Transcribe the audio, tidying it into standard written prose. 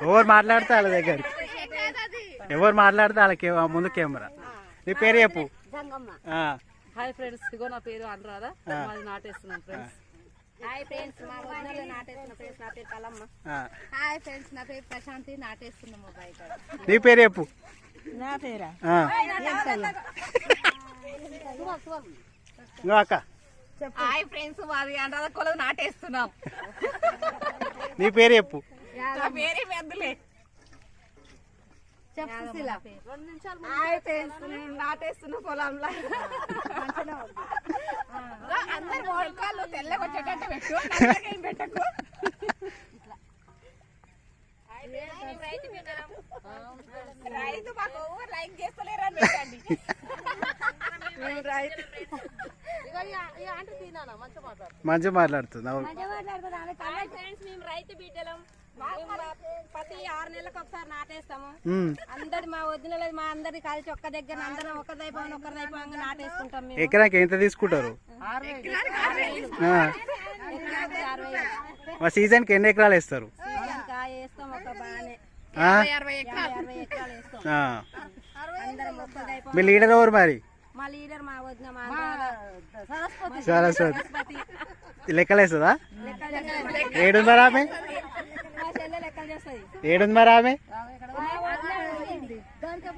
ఎవరు మాట్లాడితే వాళ్ళ దగ్గరికి ఎవరు మాట్లాడితే వాళ్ళకి ముందు కెమెరా. నీ పేరు చెప్పు. హాయ్ ఫ్రెండ్స్, ఇగో నా పేరు అనురాధ, మాది నాటేస్తున్నాం ఫ్రెండ్స్. హాయ్ ఫ్రెండ్స్, మా వదినలు నాటేస్తున్న ఫ్రెండ్స్, నా పేరు కలమ్మ. హాయ్ ఫ్రెండ్స్, నా పేరు ప్రశాంతి, నాటేస్తున్నాము బయట. నీ పేరు చెప్పు. నా పేరా నువ్వు అక్క. హాయ్ ఫ్రెండ్స్, మాది అనురాధ కొలది నాటేస్తున్నాం. నీ పేరు చెప్పు. నా పేరే పెద్దలే. హాయ్ ఫ్రెండ్స్, నేను నాటేస్తున్న పొలంలో. అందరు మొలకలు తెల్లగా వచ్చేటట్టు పెట్టు, నల్లగేం పెట్టకు. రైతు మాకు లైక్ చేస్తలేరు అని పెట్టండి. మంచిగా మాట్లాడుతుంది. మేము రైతు బిడ్డలం. ప్రతి 6 నెలలకు ఒకసారి నాటేస్తాము. అందరి మా వదినలు మా అందరి కలిసి ఒక్క దగ్గర అందరం ఒకరిదైపోయి నాటేసుకుంటాం. మేము ఎకరాకి ఎంత తీసుకుంటారు? మా సీజన్ కి ఎన్ని ఎకరాలు వేస్తారు? వేస్తాం ఒక బాగానే 60 ఎకరాలు వేస్తాం. అందరం ఒక్కదైపోయి. మీ లీడర్ ఎవరు మరి? మా లీడర్ మా వదిన మా సరస్వతి. లెక్కలేస్తుందా? ఏడుంది మరి ఆమె? మా చెల్లె లెక్కలు చేస్తుంది. ఏడుంది మరి ఆమె? దానికి